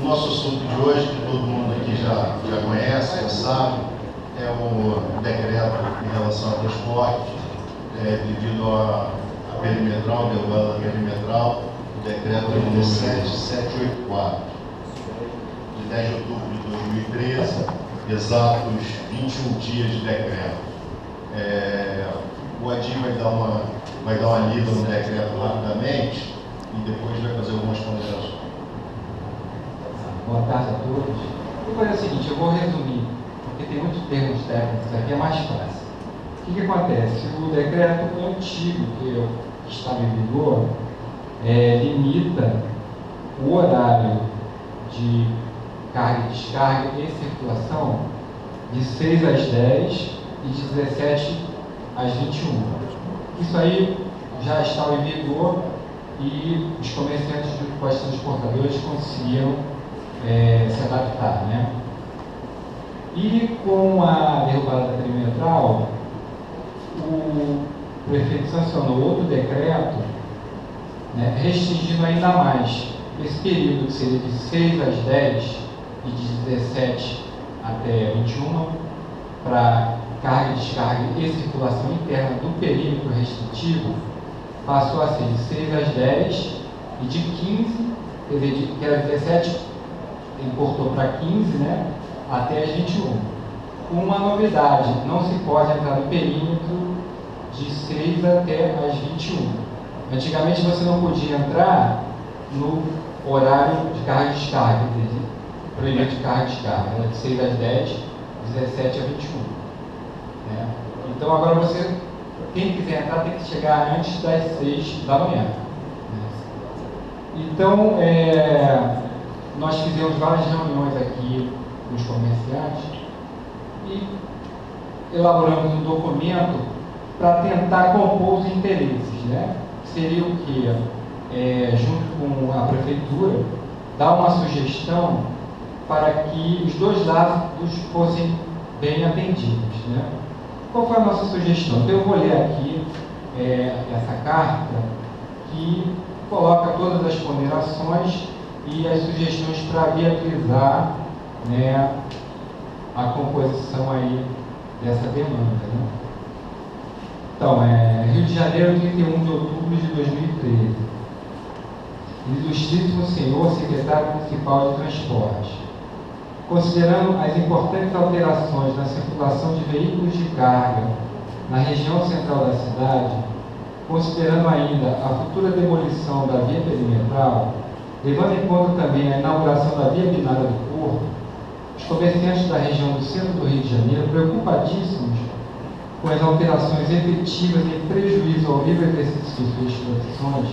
nosso assunto de hoje, que todo mundo aqui já conhece, já sabe, é o decreto em relação ao transporte, devido à perimetral, derrubada da perimetral, o decreto 17784, de 10 de outubro de 2013, exatos 21 dias de decreto. O Adi vai dar uma lida no decreto rapidamente e depois vai fazer algumas ponderações. Boa tarde a todos. Vou fazer o seguinte, eu vou resumir, porque tem muitos termos técnicos aqui, é mais fácil. O que acontece? O decreto antigo que estava em vigor limita o horário de carga e descarga e circulação de 6 às 10 e de 17 às 21. Isso aí já estava em vigor e os comerciantes junto com as transportadoras conseguiram se adaptar, né? E com a derrubada da perimetral, o prefeito sancionou outro decreto, né, restringindo ainda mais esse período, que seria de 6 às 10 e de 17 até 21, para carga, descarga e circulação interna do perímetro restritivo, passou a ser de 6 às 10 e de 15, quer dizer, que era 17, importou para 15, né, até as 21. Com uma novidade, não se pode entrar no perímetro de 6 até as 21. Antigamente você não podia entrar no horário de carga e descarga, proibido de carga e descarga, era de 6 às 10, 17 a 21. Né? Então agora quem quiser entrar tem que chegar antes das 6 da manhã. Então, nós fizemos várias reuniões aqui com os comerciantes e elaboramos um documento para tentar compor os interesses, né? Seria o que? Junto com a prefeitura, dar uma sugestão para que os dois lados fossem bem atendidos, né? Qual foi a nossa sugestão? Então, eu vou ler aqui essa carta que coloca todas as ponderações e as sugestões para viabilizar, né, a composição aí dessa demanda, né? Então, Rio de Janeiro, 31 de outubro de 2013. Ilustríssimo Senhor Secretário Municipal de Transporte, considerando as importantes alterações na circulação de veículos de carga na região central da cidade, considerando ainda a futura demolição da via perimetral, levando em conta também a inauguração da via binária do Porto, os comerciantes da região do centro do Rio de Janeiro, preocupadíssimos com as alterações efetivas em prejuízo ao livre exercício de suas profissões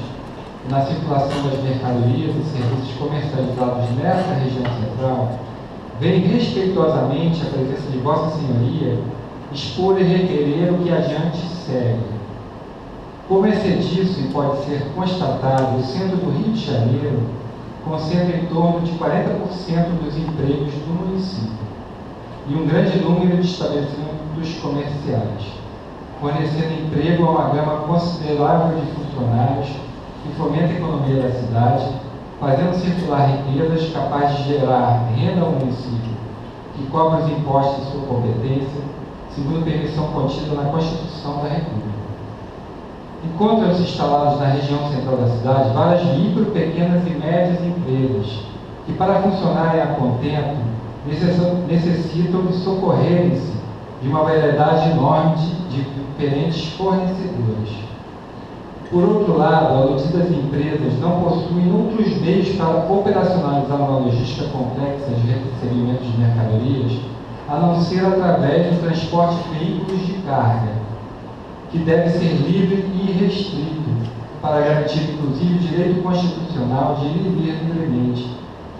na circulação das mercadorias e serviços comercializados nessa região central, vem respeitosamente a presença de Vossa Senhoria expor e requerer o que adiante segue. Como é disso e pode ser constatado, o centro do Rio de Janeiro concentra em torno de 40% dos empregos do município e um grande número de estabelecimentos comerciais, fornecendo emprego a uma gama considerável de funcionários que fomenta a economia da cidade, fazendo circular riquezas capazes de gerar renda ao município, que cobra os impostos de sua competência, segundo permissão contida na Constituição da República. Encontram-se instalados na região central da cidade várias micro, pequenas e médias empresas, que para funcionarem a contento necessitam de socorrerem-se de uma variedade enorme de diferentes fornecedores. Por outro lado, aludidas empresas não possuem outros meios para operacionalizar uma logística complexa de recebimento de mercadorias, a não ser através do transporte de veículos de carga, que deve ser livre e irrestrito, para garantir inclusive o direito constitucional de ir e vir livremente,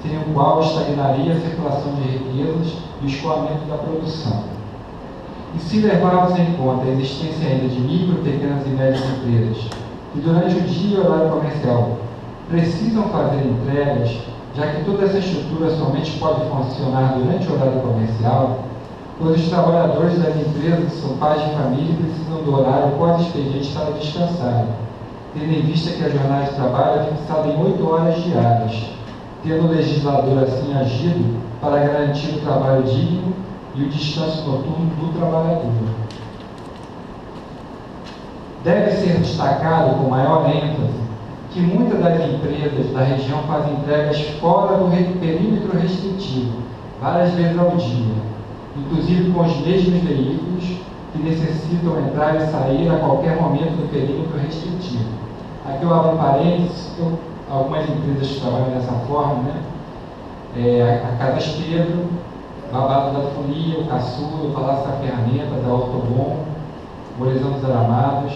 sem o qual estagnaria a circulação de riquezas e o escoamento da produção. E se levarmos em conta a existência ainda de micro, pequenas e médias empresas, que durante o dia e horário comercial precisam fazer entregas, já que toda essa estrutura somente pode funcionar durante o horário comercial, pois os trabalhadores das empresas são pais de família e precisam do horário pós-expediente para descansar, tendo em vista que a jornada de trabalho é fixada em 8 horas diárias, tendo o legislador assim agido para garantir o trabalho digno e o descanso noturno do trabalhador. Deve ser destacado com maior ênfase que muitas das empresas da região fazem entregas fora do perímetro restritivo, várias vezes ao dia, inclusive com os mesmos veículos que necessitam entrar e sair a qualquer momento do perímetro restritivo. Aqui eu abro um parênteses, algumas empresas que trabalham dessa forma, né? A Casas Pedro, Babado da Folia, o Caçula, o Palácio da Ferramenta, da Ortobon, Morezão dos Aramados,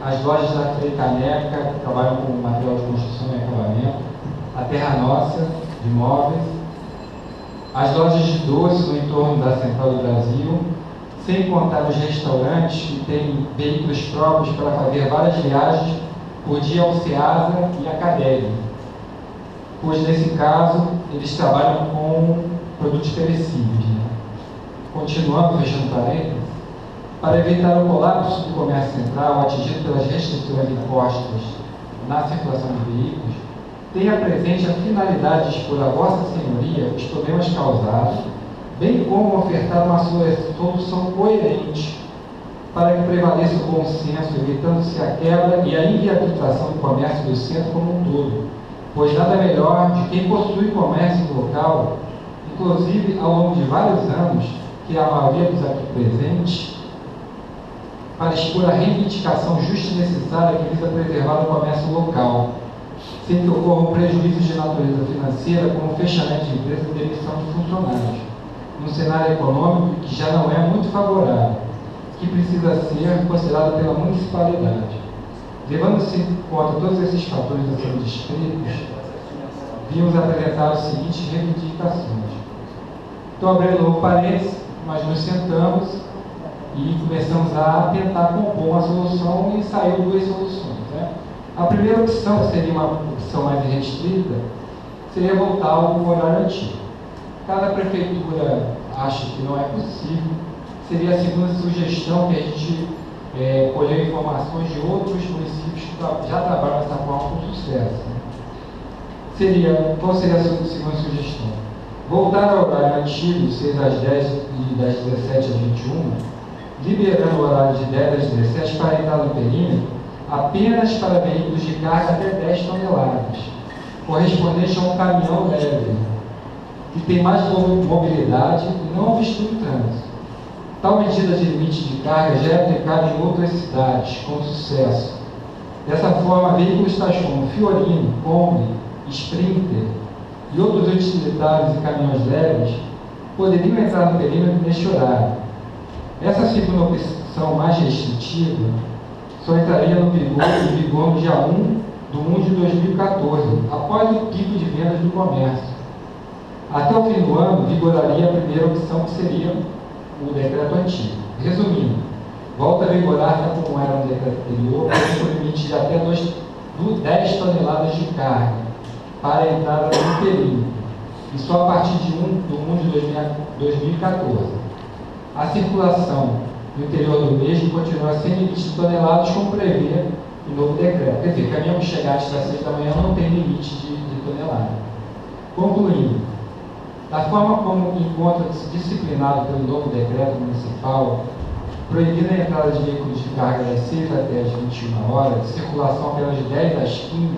as lojas da Frei Caneca, que trabalham com material de construção e acabamento, a Terra Nossa, de móveis, as lojas de doces no entorno da Central do Brasil, sem contar os restaurantes que têm veículos próprios para fazer várias viagens por dia ao Ceasa e a Cadeli, pois nesse caso eles trabalham com produtos perecíveis. Né? Continuando, fechando parênteses, para evitar o colapso do comércio central atingido pelas restrições impostas na circulação de veículos, tenha presente a finalidade de expor a Vossa Senhoria os problemas causados, bem como ofertar uma solução coerente para que prevaleça o bom senso, evitando-se a quebra e a inviabilização do comércio do centro como um todo, pois nada melhor de quem possui comércio no local, inclusive ao longo de vários anos, que a maioria dos aqui presentes, para expor a reivindicação justa e necessária que visa preservar o comércio local, sem que ocorram prejuízos de natureza financeira, como o fechamento de empresas e demissão de funcionários, num cenário econômico que já não é muito favorável, que precisa ser considerado pela municipalidade. Levando-se em conta todos esses fatores acima descritos, vimos apresentar as seguintes reivindicações. Estou abrindo um novo parênteses, mas nos sentamos e começamos a tentar compor uma solução e saiu duas soluções. Né? A primeira opção, que seria uma opção mais restrita, seria voltar ao horário antigo. Cada prefeitura acha que não é possível, seria a segunda sugestão que a gente colheu informações de outros municípios que já trabalham dessa forma com sucesso. Qual seria a segunda sugestão? Voltar ao horário antigo, 6 às 10 e das 17 às 21, liberando o horário de 10 às 17 para entrar no perímetro apenas para veículos de carga até 10 toneladas, correspondente a um caminhão leve, que tem mais mobilidade e não obstrui o trânsito. Tal medida de limite de carga já é aplicada em outras cidades, com sucesso. Dessa forma, veículos tais como Fiorino, Kombi, Sprinter e outros utilitários e caminhões leves poderiam entrar no perímetro neste horário. Essa segunda opção mais restritiva só entraria em vigor no dia 1 de 1 de 2014, após o pico de vendas do comércio. Até o fim do ano, vigoraria a primeira opção, que seria o decreto antigo. Resumindo, volta a vigorar, tal como era no decreto anterior, com o limite de até 10 toneladas de carga para a entrada no perímetro, e só a partir de 1 de 2014. A circulação no interior do mesmo continua sem limite de toneladas, como prevê o novo decreto. Quer dizer, caminhão que chegar antes das 6 da manhã não tem limite de tonelada. Concluindo, da forma como encontra-se disciplinado pelo novo decreto municipal, proibindo a entrada de veículos de carga das 6 até as 21 horas, circulação apenas de 10 às 15,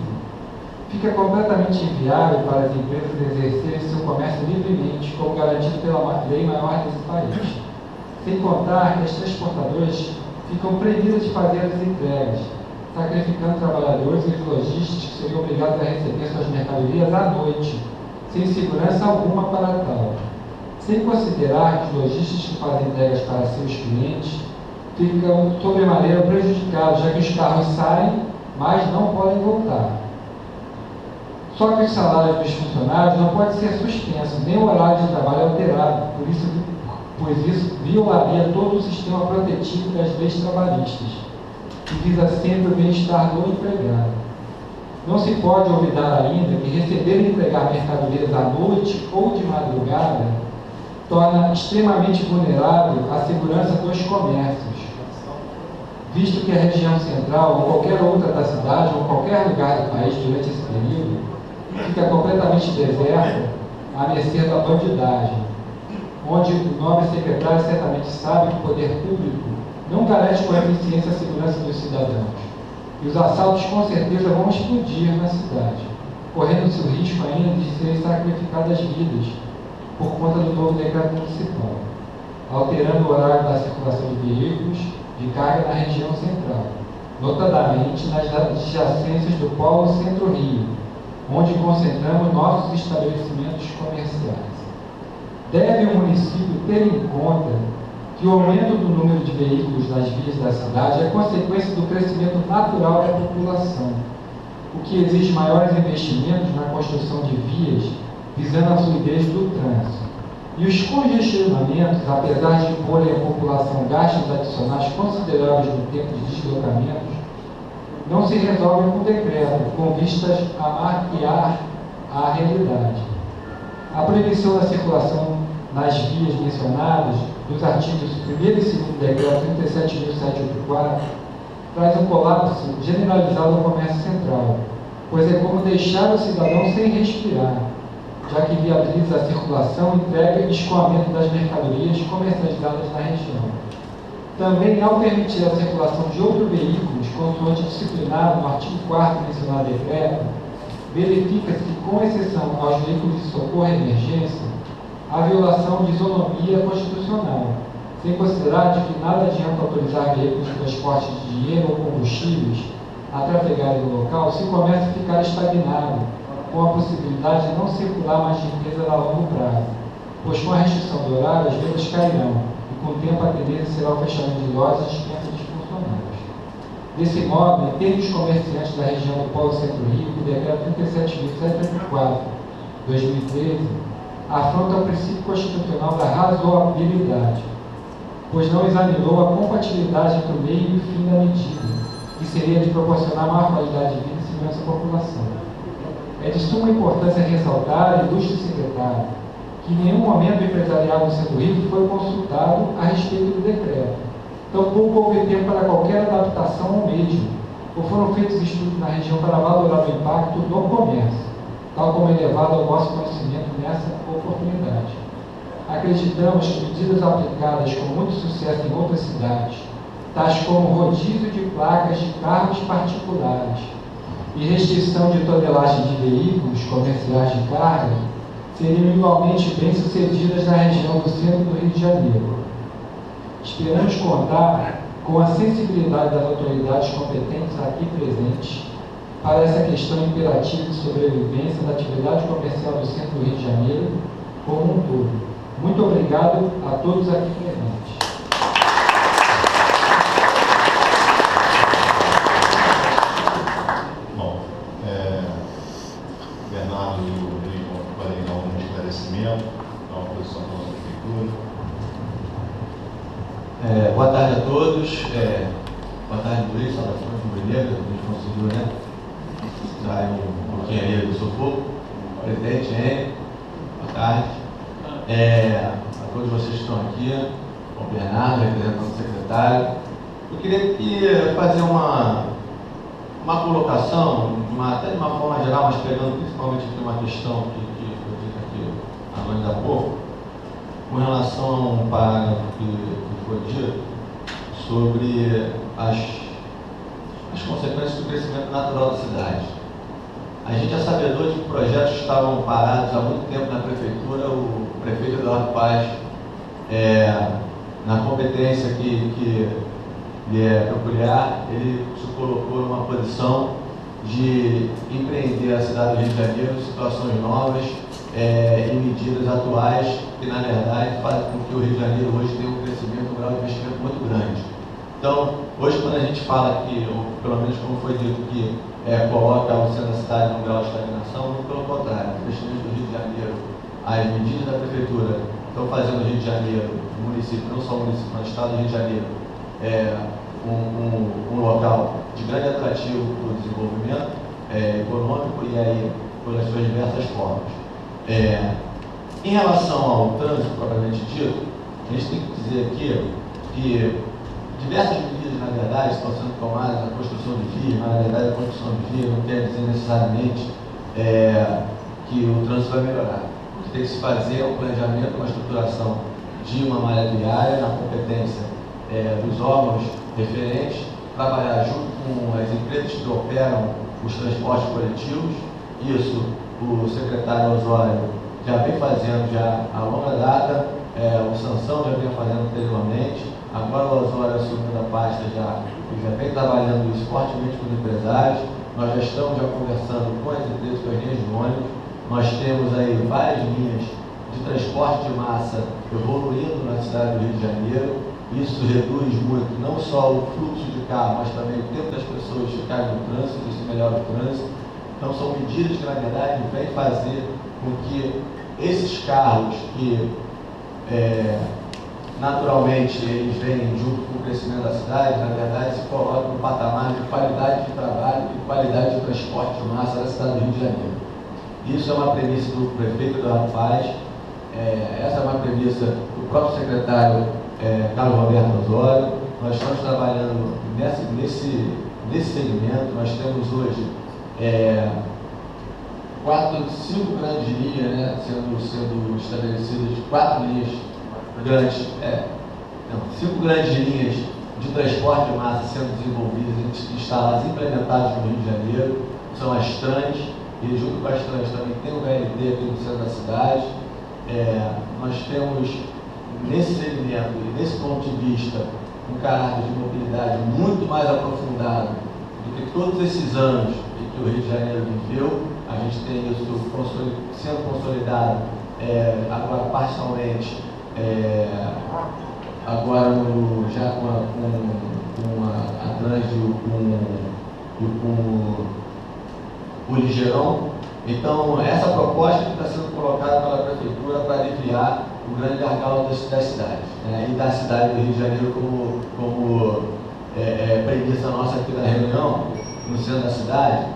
fica completamente inviável para as empresas exercerem seu comércio livremente, como garantido pela lei maior desse país. Sem contar que as transportadoras ficam proibidas de fazer as entregas, sacrificando trabalhadores e lojistas que seriam obrigados a receber suas mercadorias à noite, sem segurança alguma para tal. Sem considerar que os lojistas que fazem entregas para seus clientes ficam sobremaneira prejudicados, já que os carros saem, mas não podem voltar. Só que os salários dos funcionários não pode ser suspenso, nem o horário de trabalho alterado, pois isso violaria todo o sistema protetivo das leis trabalhistas, que visa sempre o bem-estar do empregado. Não se pode olvidar ainda que receber e entregar mercadorias à noite ou de madrugada torna extremamente vulnerável a segurança dos comércios, visto que a região central, ou qualquer outra da cidade, ou qualquer lugar do país durante esse período, fica completamente deserta, à mercê da bandidagem, onde o nobre secretário certamente sabe que o poder público não garante com eficiência a segurança dos cidadãos. E os assaltos com certeza vão explodir na cidade, correndo-se o risco ainda de serem sacrificadas vidas por conta do novo decreto municipal, alterando o horário da circulação de veículos de carga na região central, notadamente nas adjacências do Polo Centro-Rio, onde concentramos nossos estabelecimentos comerciais. Deve o município ter em conta que o aumento do número de veículos nas vias da cidade é consequência do crescimento natural da população, o que exige maiores investimentos na construção de vias visando a fluidez do trânsito. E os congestionamentos, apesar de imporem à população gastos adicionais consideráveis no tempo de deslocamentos, não se resolvem com decreto, com vistas a maquiar a realidade. A proibição da circulação nas vias mencionadas, dos artigos 1º e 2º do decreto 37.784, traz um colapso generalizado ao comércio central, pois é como deixar o cidadão sem respirar, já que viabiliza a circulação, entrega e escoamento das mercadorias comercializadas na região. Também, ao permitir a circulação de outros veículos, consoante disciplinado no artigo 4º mencionado decreto, verifica-se que, com exceção aos veículos de socorro e emergência, há violação de isonomia constitucional, sem considerar de que nada adianta autorizar veículos de transporte de dinheiro ou combustíveis a trafegarem no local se o comércio ficar estagnado, com a possibilidade de não circular mais de empresas a longo prazo, pois com a restrição do horário as vendas cairão e com o tempo a tendência será o fechamento de lojas e dispensa de funcionários. Desse modo, entende os comerciantes da região do Polo Centro-Rio que o decreto 37.784/2013 afronta o princípio constitucional da razoabilidade, pois não examinou a compatibilidade entre o meio e o fim da medida, que seria de proporcionar maior qualidade de vida e segurança à população. É de suma importância ressaltar, ilustre secretário, que em nenhum momento o empresariado do Centro-Rio foi consultado a respeito do decreto. Tampouco houve tempo para qualquer adaptação ao mesmo, ou foram feitos estudos na região para valorar o impacto no comércio, tal como é levado ao nosso conhecimento nessa oportunidade. Acreditamos que medidas aplicadas com muito sucesso em outras cidades, tais como rodízio de placas de carros particulares e restrição de tonelagem de veículos comerciais de carga, seriam igualmente bem-sucedidas na região do centro do Rio de Janeiro. Esperamos contar com a sensibilidade das autoridades competentes aqui presentes para essa questão imperativa de sobrevivência da atividade comercial do centro do Rio de Janeiro como um todo. Muito obrigado a todos aqui presentes. Bom, Bernardo e o Rodrigo podem dar algum esclarecimento, dar uma posição da nossa prefeitura. Boa tarde a todos. Boa tarde, Luiz, saudações rubro-negras. A gente conseguiu, né? Dar um pouquinho aí do sufoco. Presidente N, boa tarde. A todos vocês que estão aqui, o Bernardo, representante do secretário. Eu queria fazer uma colocação, até de uma forma geral, mas pegando principalmente aqui uma questão que foi dita aqui agora há pouco, com relação a um parágrafo que foi dito sobre as consequências do crescimento natural da cidade. A gente é sabedor de que projetos estavam parados há muito tempo na prefeitura. O prefeito Eduardo Paz, na competência que lhe é peculiar, ele se colocou numa posição de empreender a cidade do Rio de Janeiro em situações novas e medidas atuais que, na verdade, fazem com que o Rio de Janeiro hoje tenha um crescimento, um grau de investimento muito grande. Então, hoje, quando a gente fala que, ou pelo menos como foi dito, que coloca o centro da cidade num grau de estagnação, não, pelo contrário. O investimento do Rio de Janeiro, as medidas da prefeitura estão fazendo o Rio de Janeiro, o município, não só o município, mas o estado do Rio de Janeiro, um local de grande atrativo para o desenvolvimento econômico e aí pelas suas diversas formas. Em relação ao trânsito propriamente dito, a gente tem que dizer aqui que diversas medidas, na verdade, estão sendo tomadas, a construção de vias, mas na verdade a construção de vias não quer dizer necessariamente que o trânsito vai melhorar. O que tem que se fazer é um planejamento, uma estruturação de uma malha viária na competência dos órgãos referentes, trabalhar junto com as empresas que operam os transportes coletivos. Isso o secretário Osório já vem fazendo já a longa data, o Sansão já vem fazendo anteriormente, agora o Osório assumindo a pasta ele já vem trabalhando isso fortemente com os empresários. Nós já estamos conversando com as empresas, com as linhas de ônibus. Nós temos aí várias linhas de transporte de massa evoluindo na cidade do Rio de Janeiro. Isso reduz muito, não só o fluxo de carro, mas também o tempo das pessoas ficarem no trânsito, isso melhora o trânsito. Então são medidas que, na verdade, vêm fazer com que esses carros que, naturalmente, eles vêm junto com o crescimento da cidade, na verdade, se colocam no patamar de qualidade de trabalho e qualidade de transporte de massa da cidade do Rio de Janeiro. Isso é uma premissa do prefeito Eduardo Paes, essa é uma premissa do próprio secretário Carlos Roberto Osório. Nós estamos trabalhando nesse segmento. Nós temos hoje 5 grandes linhas, né, sendo estabelecidas, 4 linhas grandes, 5 grandes linhas de transporte de massa sendo desenvolvidas, instaladas, implementadas no Rio de Janeiro. São as trans, e junto com as trans também tem o VLT aqui no centro da cidade. Nós temos, nesse segmento e nesse ponto de vista, um caráter de mobilidade muito mais aprofundado do que todos esses anos em que o Rio de Janeiro viveu. A gente tem isso sendo consolidado agora parcialmente, agora já com a Trans e com o Ligeirão. Então, essa proposta que está sendo colocada pela Prefeitura para aliviar o grande gargalo das cidades, e da cidade do Rio de Janeiro como premissa nossa aqui da reunião, no centro da cidade,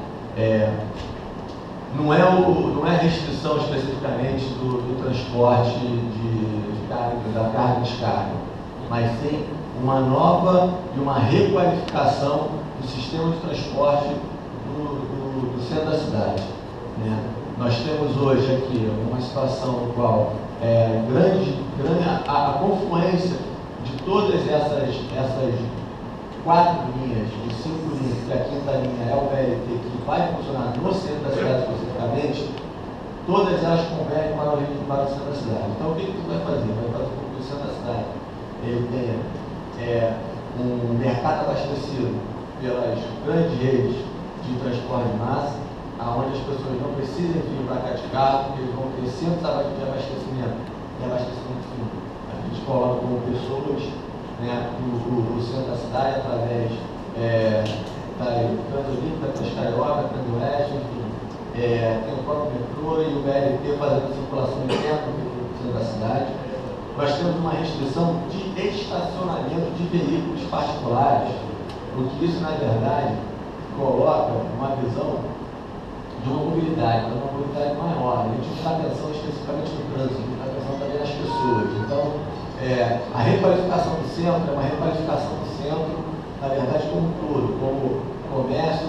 não é restrição especificamente do transporte de carga, da carga e descarga, mas sim uma nova e uma requalificação do sistema de transporte do centro da cidade. Nós temos hoje aqui uma situação no qual a confluência de todas essas 4 linhas, de 5 linhas, que a 5ª linha é o VLT, que vai funcionar no centro da cidade especificamente, todas elas convergem para o centro da cidade. Então, o que tu vai fazer? Vai fazer com que o centro da cidade ele tenha um mercado abastecido pelas grandes redes de transporte de massa, onde as pessoas não precisem vir para cá de carro, porque eles vão ter centros de abastecimento fino. A gente coloca como pessoas, no centro da cidade, através da Transolímpica, da Transcarioca, Transoeste, enfim. Tem o próprio metrô e o VLT fazendo circulação interna no centro da cidade. Nós temos uma restrição de estacionamento de veículos particulares, porque isso, na verdade, coloca uma visão de uma mobilidade maior. A gente não está pensando especificamente no trânsito, a gente está pensando também nas pessoas. Então, a requalificação do centro é uma requalificação do centro, na verdade, como um todo, como comércio,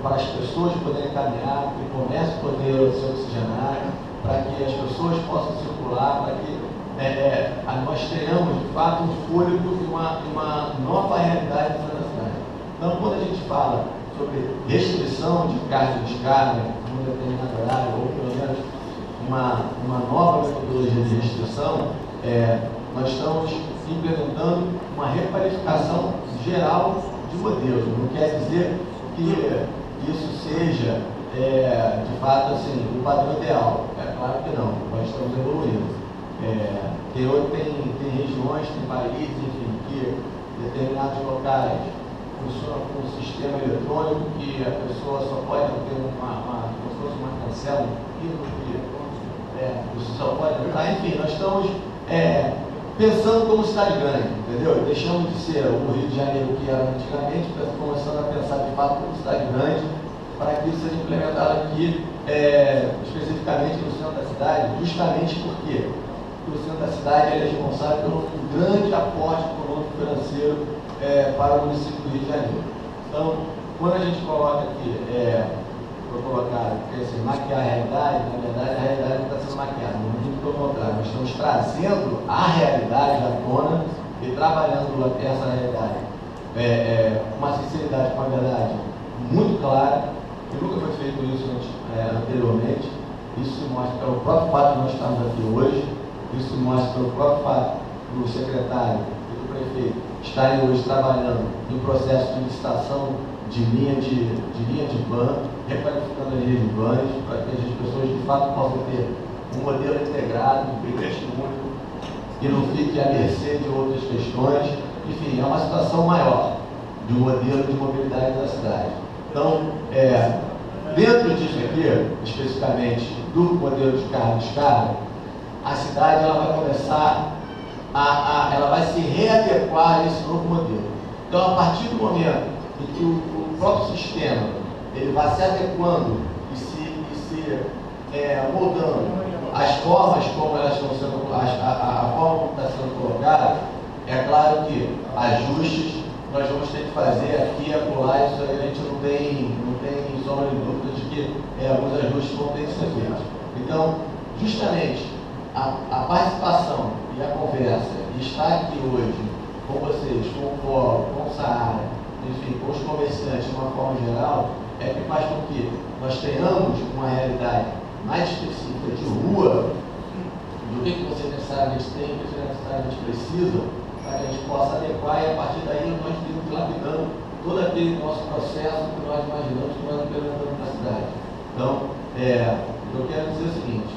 para as pessoas poderem caminhar, para o comércio poder se oxigenar, para que as pessoas possam circular, para que nós tenhamos, de fato, um fôlego e uma nova realidade dentro da cidade. Então, quando a gente fala sobre restrição de carga e descarga num determinado horário, ou pelo menos uma nova metodologia de restrição, nós estamos implementando uma requalificação geral de modelo. Não quer dizer que isso seja, de fato, assim, o padrão ideal. É claro que não, nós estamos evoluindo. Tem regiões, tem países, enfim, que determinados locais funcionam com um sistema eletrônico que a pessoa só pode ter como se fosse uma cancela, você só pode entrar. Enfim, nós estamos pensando como cidade grande, entendeu? Deixamos de ser o Rio de Janeiro que era antigamente, começando a pensar de fato como cidade grande, para que isso seja implementado aqui, especificamente no centro da cidade, justamente porque o centro da cidade é responsável por um grande aporte econômico financeiro para o município do Rio de Janeiro. Então, quando a gente coloca aqui foi colocado, porque assim, maquiar a realidade, na verdade a realidade não está sendo maquiada, muito pelo contrário, nós estamos trazendo a realidade à tona e trabalhando essa realidade com uma sinceridade, com uma verdade muito clara, que nunca foi feito isso anteriormente. Isso se mostra pelo próprio fato de nós estarmos aqui hoje, isso se mostra pelo próprio fato do secretário e do prefeito estarem hoje trabalhando em processo de licitação de linha de van, requalificando as linhas de vans, para que as pessoas de fato possam ter um modelo integrado, um bilhete único, que não fique à mercê de outras questões. Enfim, é uma situação maior de um modelo de mobilidade da cidade. Então, dentro disso aqui, especificamente do modelo de carga-descarga, a cidade ela vai começar ela vai se readequar a esse novo modelo. Então, a partir do momento em que o próprio sistema ele vai se adequando e se moldando as formas como elas estão sendo, a forma como está sendo colocada, é claro que ajustes nós vamos ter que fazer aqui e acolá. Isso aí a gente não tem sombra de dúvida de que alguns ajustes vão ter que ser feitos. Então, justamente, a participação e a conversa, e estar aqui hoje com vocês, com o fórum, com o Saara, enfim, com os comerciantes de uma forma geral, é que faz com que nós tenhamos uma realidade mais específica de rua, do que você necessariamente tem, o que você necessariamente precisa, para que a gente possa adequar e a partir daí nós irmos lapidando todo aquele nosso processo que nós imaginamos que nós implementamos na cidade. Então, eu quero dizer o seguinte,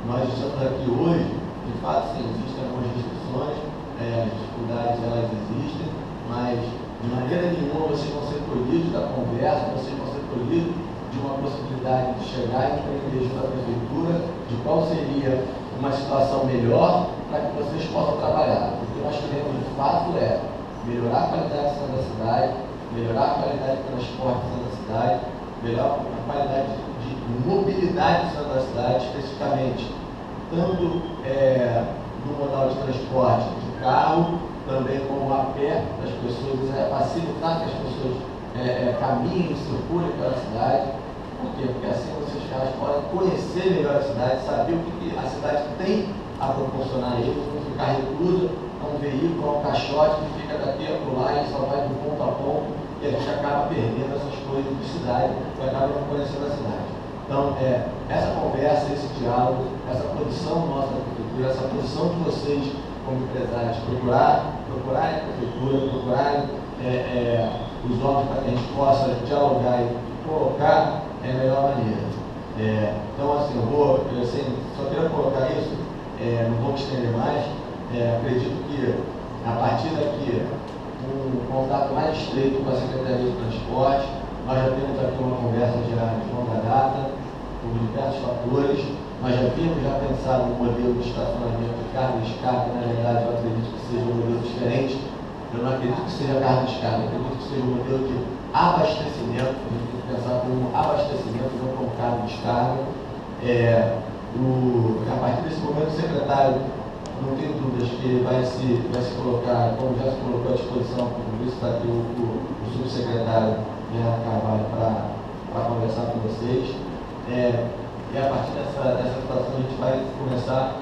nós estamos aqui hoje, de fato sim, existem algumas restrições, as dificuldades elas existem, mas de maneira nenhuma vocês vão ser proibidos da conversa, vocês vão ser proibidos de uma possibilidade de chegar e empreender junto à prefeitura, de qual seria uma situação melhor para que vocês possam trabalhar. O que nós queremos de fato é melhorar a qualidade da cidade, melhorar a qualidade de transporte da cidade, melhorar a qualidade de mobilidade da cidade, especificamente, tanto no modal de transporte de carro, também como a pé, das pessoas, facilitar que as pessoas caminhem e circulem pela cidade. Por quê? Porque assim vocês caras podem conhecer melhor a cidade, saber o que a cidade tem a proporcionar a eles, não ficar reclusa a um veículo, a um caixote que fica daqui a pular e só vai de ponto a ponto, e a gente acaba perdendo essas coisas de cidade e acaba não conhecendo a cidade. Então, essa conversa, esse diálogo, essa posição nossa da prefeitura, essa posição de vocês como empresários, procurarem a prefeitura, procurarem os órgãos para que a gente possa dialogar e colocar a melhor maneira. Então, assim, só quero colocar isso, não vou me estender mais. Acredito que, a partir daqui, um contato mais estreito com a Secretaria de Transporte, nós já temos aqui uma conversa já de longa data, por diversos fatores. Nós já havíamos pensado no modelo de estacionamento de carga e descarga. Na realidade, eu acredito que seja um modelo diferente. Eu não acredito que seja carga e descarga, eu acredito que seja um modelo de abastecimento. A gente tem que pensar como um abastecimento, não como carga e descarga. A partir desse momento, o secretário, não tenho dúvidas que ele vai se colocar, como já se colocou à disposição, por isso está aqui o subsecretário Guilherme Carvalho para conversar com vocês. E a partir dessa situação a gente vai começar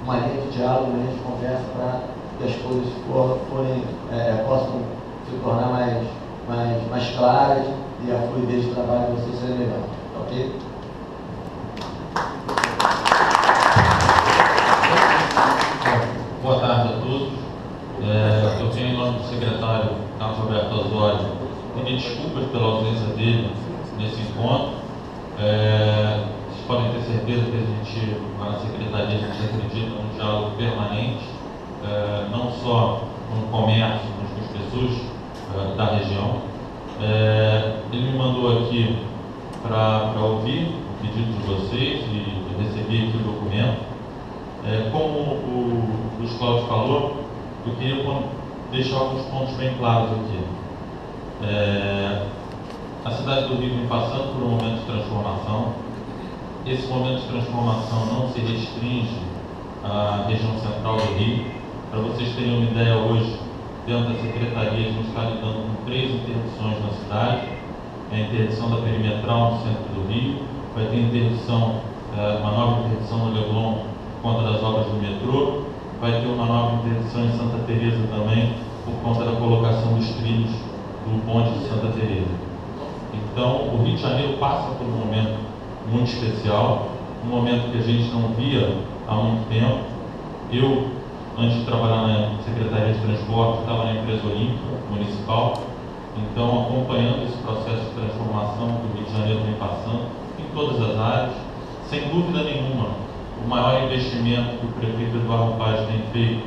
uma linha de diálogo, uma linha de conversa para que as coisas possam se tornar mais claras e a fluidez de trabalho de vocês seja melhor. Ok? Boa tarde a todos. Eu tenho em nome do secretário Carlos Alberto Osório pedir desculpas pela ausência dele nesse encontro. Vocês podem ter certeza que a gente, na Secretaria, a gente acredita num diálogo permanente, não só com o comércio, mas com as pessoas da região. Ele me mandou aqui para ouvir o pedido de vocês e receber aqui o documento. Como o Luiz Cláudio falou, eu queria deixar alguns pontos bem claros aqui. A cidade do Rio vem passando por um momento de transformação. Esse momento de transformação não se restringe à região central do Rio. Para vocês terem uma ideia, hoje, dentro da Secretaria, a gente está lidando com 3 interdições na cidade. a interdição da perimetral no centro do Rio, vai ter interdição, uma nova interdição no Leblon por conta das obras do metrô, vai ter uma nova interdição em Santa Teresa também por conta da colocação dos trilhos do ponte de Santa Teresa. Então, o Rio de Janeiro passa por um momento muito especial, um momento que a gente não via há muito tempo. Eu, antes de trabalhar na Secretaria de Transporte, estava na empresa Olímpica Municipal, então acompanhando esse processo de transformação que o Rio de Janeiro vem passando em todas as áreas. Sem dúvida nenhuma, o maior investimento que o prefeito Eduardo Paz tem feito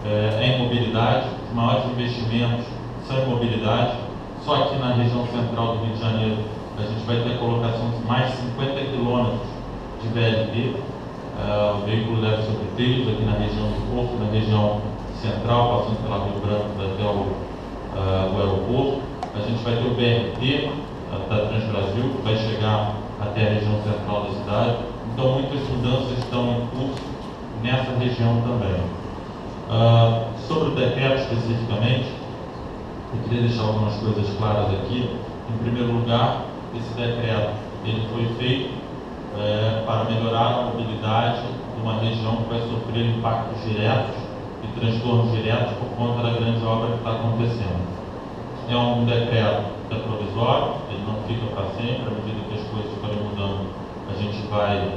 é em mobilidade. Os maiores investimentos são em mobilidade. Só aqui na região central do Rio de Janeiro a gente vai ter a colocação de mais de 50 quilômetros de VLT. O veículo leve sobre trilhos aqui na região do Porto, na região central, passando pela Rio Branco até o aeroporto. A gente vai ter o BRT da Transbrasil, que vai chegar até a região central da cidade. Então, muitas mudanças estão em curso nessa região também. Sobre o decreto especificamente, eu queria deixar algumas coisas claras aqui. Em primeiro lugar, esse decreto ele foi feito para melhorar a mobilidade de uma região que vai sofrer impactos diretos e transtornos diretos por conta da grande obra que está acontecendo. É um decreto que é provisório, ele não fica para sempre. À medida que as coisas forem mudando, a gente vai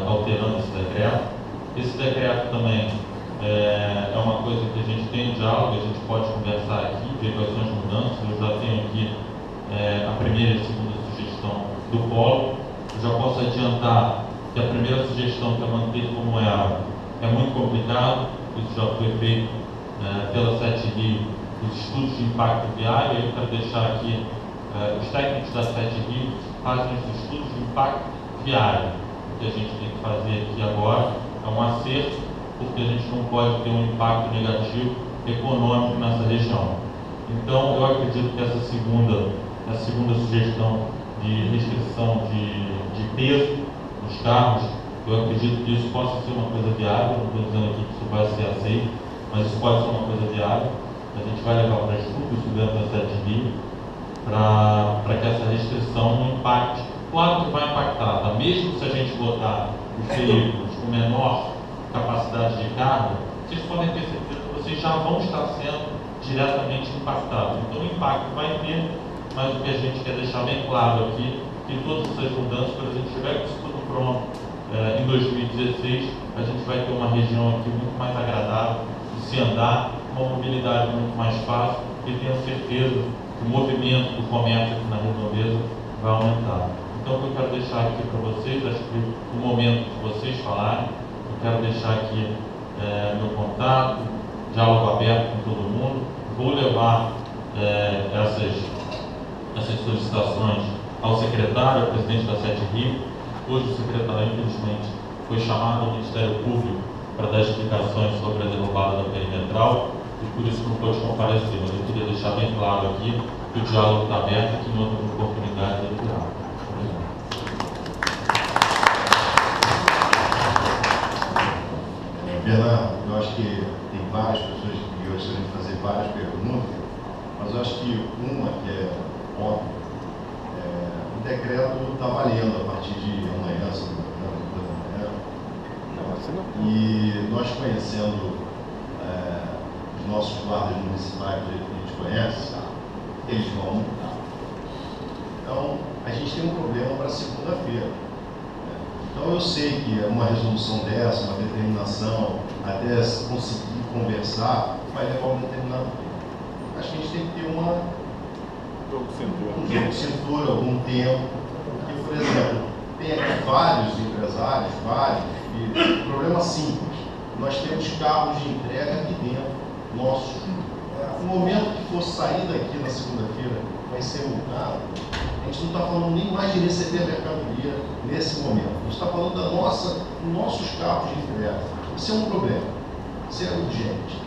alterando esse decreto. Esse decreto também é uma coisa que a gente tem diálogo, a gente pode conversar aqui, ver quais são as mudanças. Eu já tenho aqui a primeira e a segunda sugestão do polo. Eu já posso adiantar que a primeira sugestão, que é manter como é muito complicado. Isso já foi feito pela 7 Rio, os estudos de impacto viário. Eu quero deixar aqui, os técnicos da 7 Rio fazem os estudos de impacto viário. O que a gente tem que fazer aqui agora é um acerto, porque a gente não pode ter um impacto negativo econômico nessa região. Então, eu acredito que essa segunda sugestão de restrição de peso nos carros, eu acredito que isso possa ser uma coisa viável. Não estou dizendo aqui que isso vai ser aceito, mas isso pode ser uma coisa viável. A gente vai levar para estudo isso dentro da 7 Rio, para que essa restrição não impacte. Claro que vai impactar, tá? Mesmo se a gente botar os veículos com menor capacidade de carga, vocês podem ter certeza que vocês já vão estar sendo diretamente impactados. Então o impacto vai ter, mas o que a gente quer deixar bem claro aqui, que todas essas mudanças, quando a gente tiver com isso tudo pronto em 2016, a gente vai ter uma região aqui muito mais agradável de se andar, uma mobilidade muito mais fácil, e tenho certeza que o movimento do comércio aqui na redondeza vai aumentar. Então, o que eu quero deixar aqui para vocês, acho que no momento que vocês falarem, eu quero deixar aqui meu contato, diálogo aberto com todo mundo. Vou levar essas solicitações ao secretário, ao presidente da 7 Rio. Hoje o secretário, infelizmente, foi chamado ao Ministério Público para dar explicações sobre a derrubada da perimetral e por isso não pôde comparecer. Mas eu queria deixar bem claro aqui que o diálogo está aberto e que em outras oportunidades ele virá. Bernardo, eu acho que tem várias pessoas que gostariam de fazer várias perguntas, mas eu acho que uma que é óbvia, o decreto está valendo a partir de amanhã, se não me engano, depois da manhã. E nós conhecendo os nossos guardas municipais, que a gente conhece, eles vão mudar. Então, a gente tem um problema para segunda-feira. Então, eu sei que uma resolução dessa, uma determinação, até conseguir conversar, vai levar um determinado tempo. Acho que a gente tem que ter um jogo de cintura, algum tempo. Porque, por exemplo, tem aqui vários empresários, e problema simples. Nós temos carros de entrega aqui dentro, nossos. No momento que for sair daqui na segunda-feira, vai ser multado. A gente não está falando nem mais de receber a mercadoria nesse momento. A gente está falando dos nossos carros de entrega. Isso é um problema. Isso é urgente.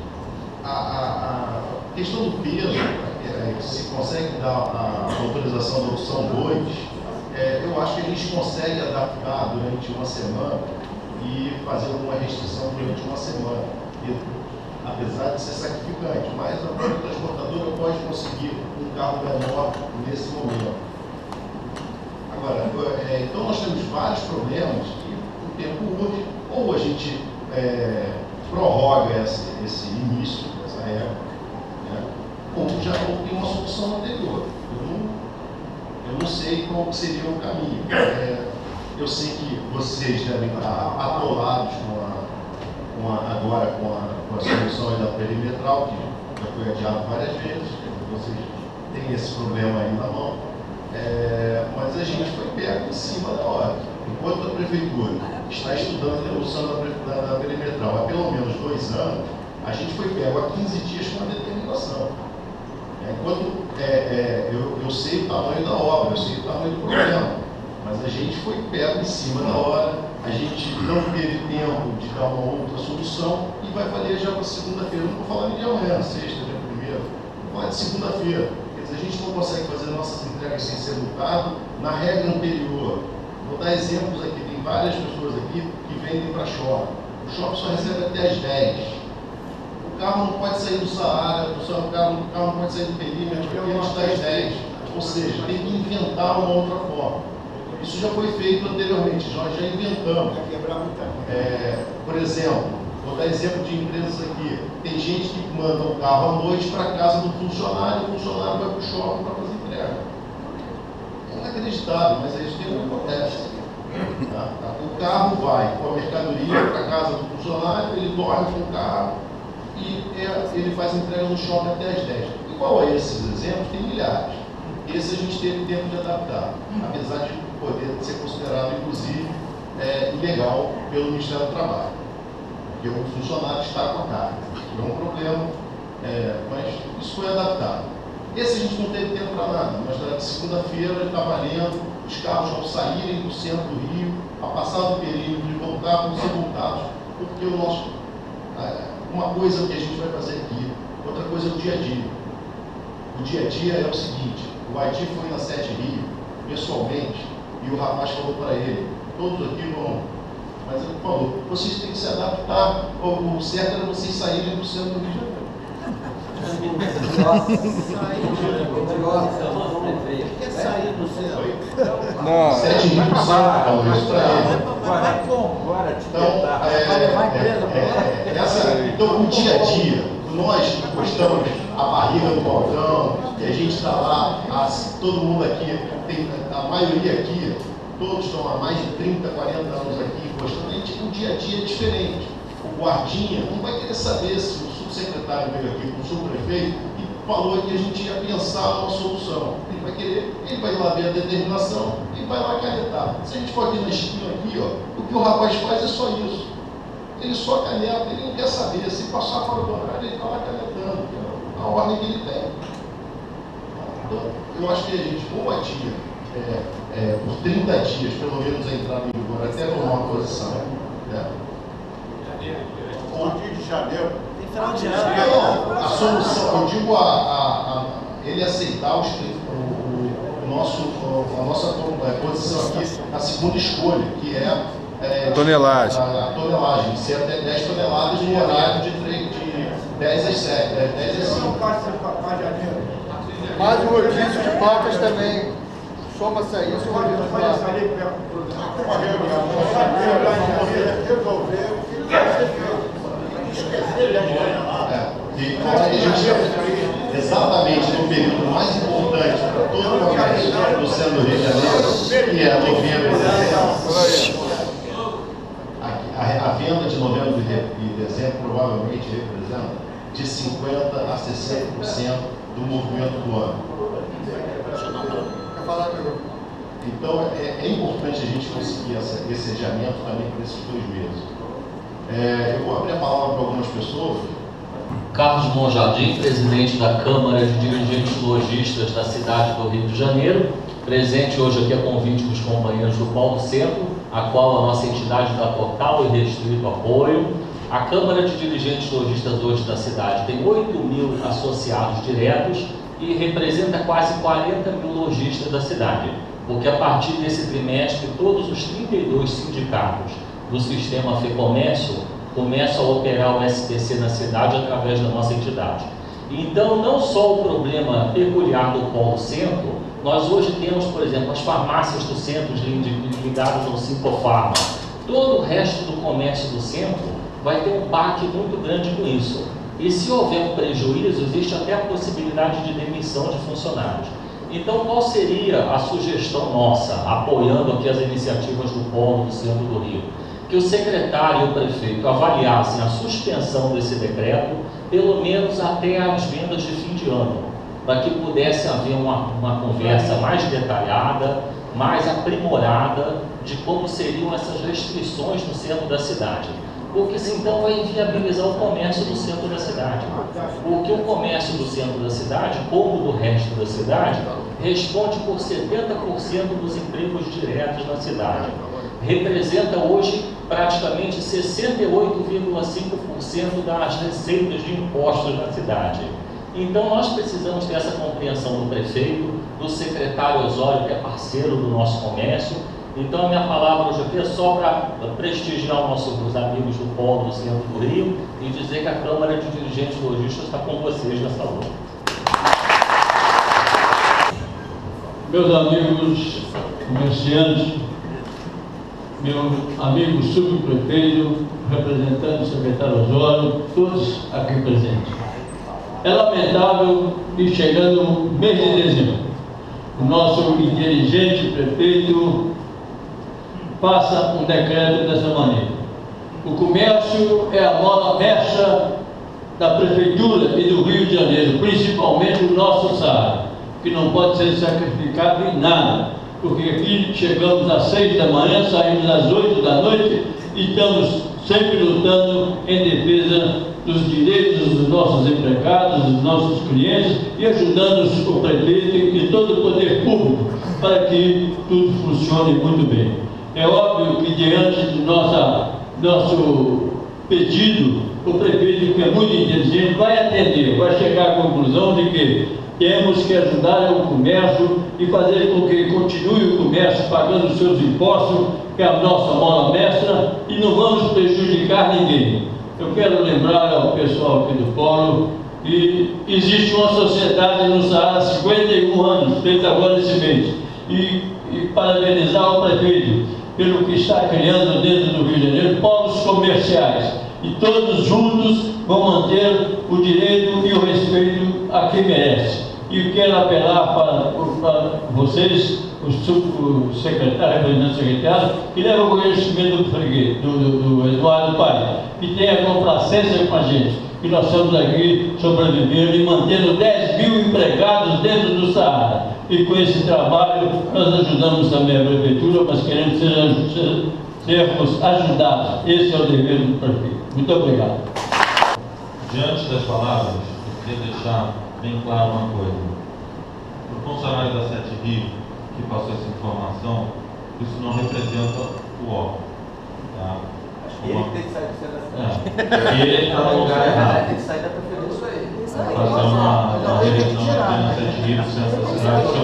A questão do peso, se consegue dar a autorização da opção 2, eu acho que a gente consegue adaptar durante uma semana e fazer alguma restrição durante uma semana. Apesar de ser sacrificante, mas a própria transportadora pode conseguir um carro menor nesse momento. Agora, então nós temos vários problemas que o tempo urge, ou a gente prorroga esse início, essa época, né? Ou já tem uma solução anterior. Eu não sei qual seria o caminho. Eu sei que vocês devem estar atolados agora com a solução da perimetral, que já foi adiado várias vezes, vocês têm esse problema aí na mão, mas a gente foi pego em cima da hora. Enquanto a prefeitura está estudando a devolução da perimetral há pelo menos 2 anos, a gente foi pego há 15 dias com a determinação. Enquanto eu sei o tamanho da obra, eu sei o tamanho do problema, mas a gente foi pego em cima da hora, a gente não teve tempo de dar uma outra solução e vai valer já para segunda-feira. Eu não vou falar nem de amanhã, sexta, dia 1º, vou falar de segunda-feira. Quer dizer, a gente não consegue fazer nossas entregas sem ser multado na regra anterior. Vou dar exemplos aqui, tem várias pessoas aqui que vendem para shopping. O shopping só recebe até às 10. O carro não pode sair do Saara, o carro não pode sair do perímetro, porque ele está às 10. Ou seja, tem que inventar uma outra forma. Isso já foi feito anteriormente, nós já inventamos. Por exemplo, vou dar exemplo de empresas aqui. Tem gente que manda o carro à noite para a casa do funcionário, o funcionário vai para o shopping para fazer entrega. É inacreditável, mas é isso que acontece. O carro vai com a mercadoria para a casa do funcionário, ele dorme com o carro e ele faz a entrega no shopping até às 10. Igual a esses exemplos, tem milhares. Esse a gente teve tempo de adaptar, apesar de poder ser considerado, inclusive, ilegal pelo Ministério do Trabalho, porque o funcionário está com a carga. É um problema, mas isso foi adaptado. Esse a gente não teve tempo para nada, mas na segunda-feira está valendo, os carros vão saírem do centro do Rio, a passar do perímetro e voltar, vão ser voltados, porque uma coisa que a gente vai fazer aqui, outra coisa é o dia a dia. O dia a dia é o seguinte: o Haiti foi na 7 Rio, pessoalmente, e o rapaz falou para ele, todos aqui vão, mas ele falou, vocês têm que se adaptar, o certo era vocês saírem do centro do Rio de Janeiro. Quer sair do centro? Não. 7 Rio do centro, falou isso para ele. Então, o dia a dia, nós que gostamos a barriga no balcão, e a gente está lá, todo mundo aqui, a maioria aqui, todos estão há mais de 30, 40 anos aqui, gostando, o dia a dia é diferente. O guardinha não vai querer saber se o subsecretário veio aqui com o subprefeito e falou que a gente ia pensar uma solução. Ele vai lá ver a determinação e vai lá canetar. Se a gente for aqui na esquina, aqui, ó, o que o rapaz faz é só isso. Ele só caneta, ele não quer saber. Se passar fora do horário, ele está lá canetando, que é a ordem que ele tem. Então, eu acho que a gente, como a tia, por 30 dias, pelo menos, a entrada em vigor, até tomar uma posição. O dia de janeiro. Tem final de ano. A solução, eu digo ele aceitar a nossa posição aqui, a segunda escolha, que é tonelagem. A tonelagem, ser até 10 toneladas no horário de 10 às 7, 10 às 5. Mais um rodízio de pacas também. Soma-se a isso o rodízio de pacas. Uma reunião, resolver o que vai ser feito. Esquecer de exatamente no período mais importante para todo o comércio do centro do Rio de Janeiro, que é novembro e dezembro. A venda de novembro e dezembro provavelmente representa de 50% a 60% do movimento do ano. Então é importante a gente conseguir esse adiamento também por esses 2 meses. Eu vou abrir a palavra para algumas pessoas. Carlos Monjardim, presidente da Câmara de Dirigentes Lojistas da cidade do Rio de Janeiro, presente hoje aqui a convite dos companheiros do Polo Centro, a qual a nossa entidade dá total e restrito apoio. A Câmara de Dirigentes Lojistas hoje da cidade tem 8.000 associados diretos e representa quase 40.000 lojistas da cidade, porque a partir desse trimestre todos os 32 sindicatos do sistema FEComércio começam a operar o SPC na cidade através da nossa entidade. Então, não só o problema peculiar do polo centro, nós hoje temos, por exemplo, as farmácias do centro ligadas ao Sintofarma. Todo o resto do comércio do centro vai ter um baque muito grande com isso. E se houver um prejuízo, existe até a possibilidade de demissão de funcionários. Então, qual seria a sugestão nossa, apoiando aqui as iniciativas do Polo do Centro do Rio? Que o secretário e o prefeito avaliassem a suspensão desse decreto, pelo menos até as vendas de fim de ano, para que pudesse haver uma conversa mais detalhada, mais aprimorada de como seriam essas restrições no centro da cidade. Porque senão vai inviabilizar o comércio do centro da cidade. Porque o comércio do centro da cidade, como do resto da cidade, responde por 70% dos empregos diretos na cidade. Representa hoje praticamente 68,5% das receitas de impostos na cidade. Então nós precisamos ter essa compreensão do prefeito, do secretário Osório, que é parceiro do nosso comércio. Então a minha palavra hoje aqui é só para prestigiar os amigos do Polo do Centro do Rio e dizer que a Câmara de Dirigentes Lojistas está com vocês nessa luta. Meus amigos comerciantes, meu amigo subprefeito, representante do secretário Osório, todos aqui presentes. É lamentável que chegando no mês de dezembro, o nosso inteligente prefeito faça um decreto dessa maneira. O comércio é a mola mestra da Prefeitura e do Rio de Janeiro, principalmente o nosso Saara, que não pode ser sacrificado em nada, porque aqui chegamos às 6 da manhã, saímos às 8 da noite e estamos sempre lutando em defesa dos direitos dos nossos empregados, dos nossos clientes e ajudando o prefeito e todo o poder público para que tudo funcione muito bem. É óbvio que diante do nosso pedido, o prefeito, que é muito inteligente, vai atender, vai chegar à conclusão de que temos que ajudar o comércio e fazer com que continue o comércio pagando os seus impostos, que é a nossa mola mestra, e não vamos prejudicar ninguém. Eu quero lembrar ao pessoal aqui do Polo que existe uma sociedade no Saara há 51 anos, feita agora esse mês, e parabenizar o prefeito pelo que está criando dentro do Rio de Janeiro, polos comerciais, e todos juntos vão manter o direito e o respeito a quem merece. E quero apelar para vocês, o secretário, representante secretário, que leve o conhecimento do freguês, do Eduardo Pai, que tenha complacência com a gente, que nós estamos aqui sobrevivendo e mantendo 10 mil empregados dentro do Saara. E com esse trabalho nós ajudamos também a prefeitura, mas queremos sermos ajudados. Esse é o dever do prefeito. Muito obrigado. Diante das palavras, eu queria deixar bem claro uma coisa. Para o funcionário da Sete Rio que passou essa informação, isso não representa o órgão. Tá? Ele tem que sair do centro da cidade. E ele está no lugar errado. Tem que sair da prefeitura. Isso aí. Fazer uma revisão aqui na Sete Rio, no centro da cidade, se eu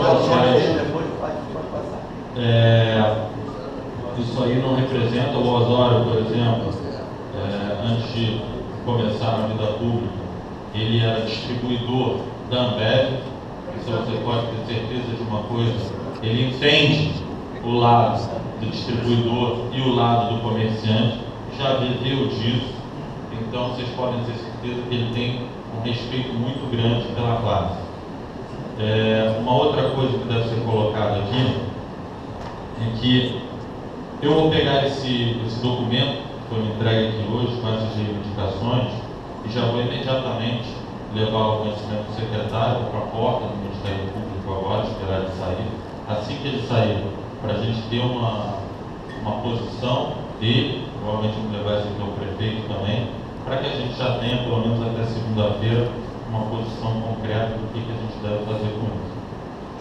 isso aí não representa o Osório, por exemplo, antes de começar na vida pública, ele era distribuidor da Ambev, então você pode ter certeza de uma coisa, ele entende o lado do distribuidor e o lado do comerciante, já viveu disso, então vocês podem ter certeza que ele tem um respeito muito grande pela classe. Uma outra coisa que deve ser colocada aqui é que eu vou pegar esse documento que foi me entregue aqui hoje com essas reivindicações e já vou imediatamente levar ao conhecimento do secretário para a porta do Ministério Público agora, esperar ele sair. Assim que ele sair, para a gente ter uma posição dele, provavelmente vamos levar isso aqui ao prefeito também, para que a gente já tenha, pelo menos até segunda-feira, uma posição concreta do que a gente deve fazer com isso.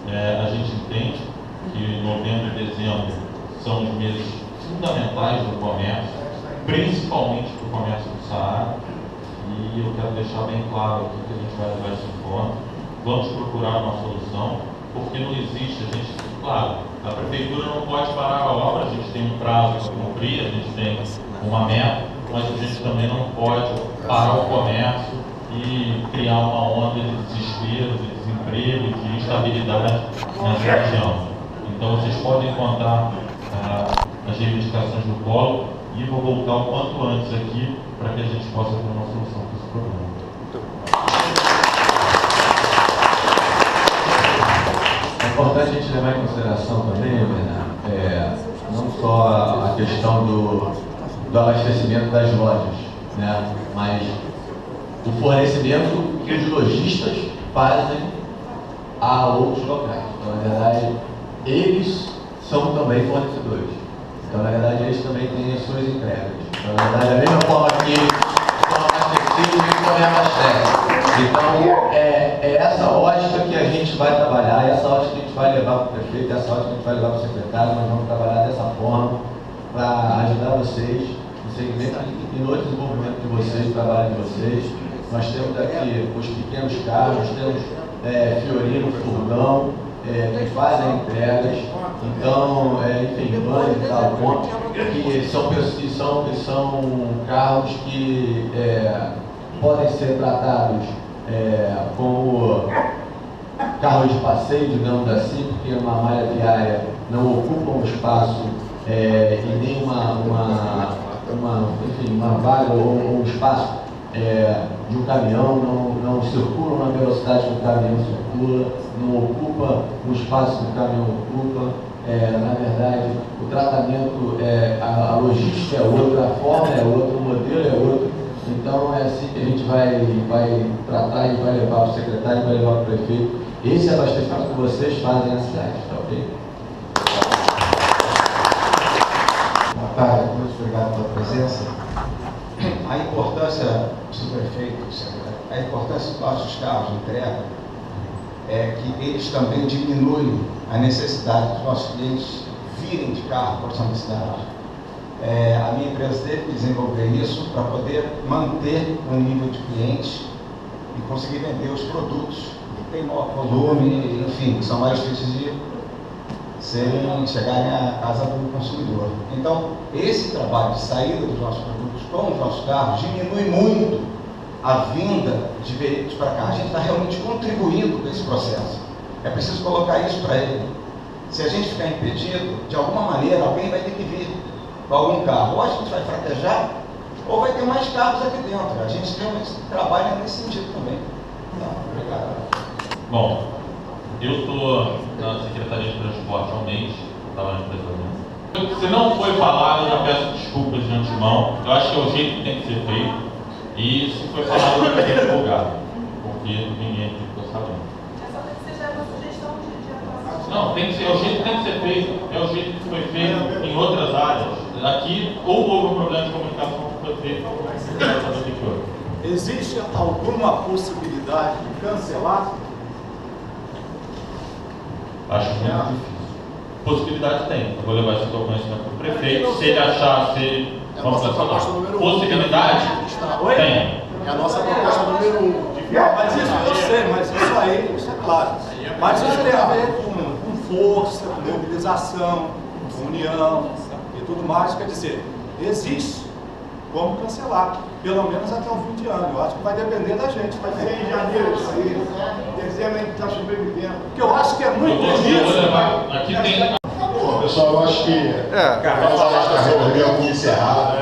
A gente entende que novembro e dezembro são os meses fundamentais do comércio, principalmente para o comércio do Saara, e eu quero deixar bem claro aqui que a gente vai levar isso em conta. Vamos procurar uma solução, porque não existe, a gente, claro, a prefeitura não pode parar a obra, a gente tem um prazo para cumprir, a gente tem uma meta, mas a gente também não pode parar o comércio e criar uma onda de desespero, de desemprego, de instabilidade nessa região. Então vocês podem encontrar as reivindicações do Polo e vou voltar o quanto antes aqui para que a gente possa ter uma solução para esse problema. É importante a gente levar em consideração também, Bernardo, não só a questão do abastecimento das lojas, né, mas o fornecimento que os lojistas fazem a outros locais. Então, na verdade, eles são também fornecedores. Então, na verdade, eles também têm as suas entregas. Então, na verdade, da mesma forma que eles são abastecidos, eles também abastecem. Então, é essa ótica que a gente vai trabalhar, é essa ótica que a gente vai levar para o prefeito, é essa ótica que a gente vai levar para o secretário. Nós vamos trabalhar dessa forma para ajudar vocês no segmento e no desenvolvimento de vocês, no trabalho de vocês. Nós temos aqui os pequenos carros, temos Fiorino, Furgão, que fazem entregas, então, enfim, vans e tal, que são carros que podem ser tratados como carros de passeio, digamos assim, porque uma malha viária não ocupa um espaço e nem uma vaga ou um espaço de um caminhão, não circula na velocidade que um caminhão circula, não ocupa o espaço que o caminhão ocupa. Na verdade, o tratamento, a logística é outra, a forma é outra, o modelo é outro. Então é assim que a gente vai tratar e vai levar para o secretário e vai levar para o prefeito. Esse abastecimento que vocês fazem na cidade, tá ok? Boa tarde, muito obrigado pela presença. A importância, subprefeito, a importância dos nossos carros de entrega é que eles também diminuem a necessidade dos nossos clientes virem de carro para a cidade. A minha empresa teve que desenvolver isso para poder manter um nível de clientes e conseguir vender os produtos que têm maior volume, enfim, que são mais difíceis de chegarem à casa do consumidor. Então, esse trabalho de saída dos nossos produtos com os nossos carros diminui muito a vinda de veículos para cá. A gente está realmente contribuindo com esse processo. É preciso colocar isso para ele. Se a gente ficar impedido, de alguma maneira, alguém vai ter que vir com algum carro. Ou a gente vai fraquejar, ou vai ter mais carros aqui dentro. A gente realmente trabalha nesse sentido também. Tá, obrigado. Bom, eu estou na Secretaria de Transporte há um mês, estava na empresa. Se não foi falado, eu já peço desculpas de antemão. Eu acho que é o jeito que tem que ser feito. E se foi falado, eu vou ter divulgado, porque ninguém ficou sabendo. É só que seja uma sugestão de atuação. Não, tem que ser, é o jeito que tem que ser feito, é o jeito que foi feito em outras áreas. Aqui, ou houve um problema de comunicação que foi feito, existe alguma possibilidade de cancelar? Acho muito difícil. Possibilidade tem. Eu vou levar esse conhecimento para o prefeito. Se ele achar, se vamos cancelar. Possibilidade? Tem. É a nossa proposta número 1. Mas isso eu sei, mas isso aí, isso é claro. Mas isso tem a ver com força, com mobilização, com união e tudo mais. Quer dizer, existe como cancelar, pelo menos até o fim de ano. Eu acho que vai depender da gente. Vai ser em janeiro isso aí. Dezembro a gente está sobrevivendo. Porque eu acho que é muito difícil. Aqui tem. Pessoal, eu acho que vamos encerrar.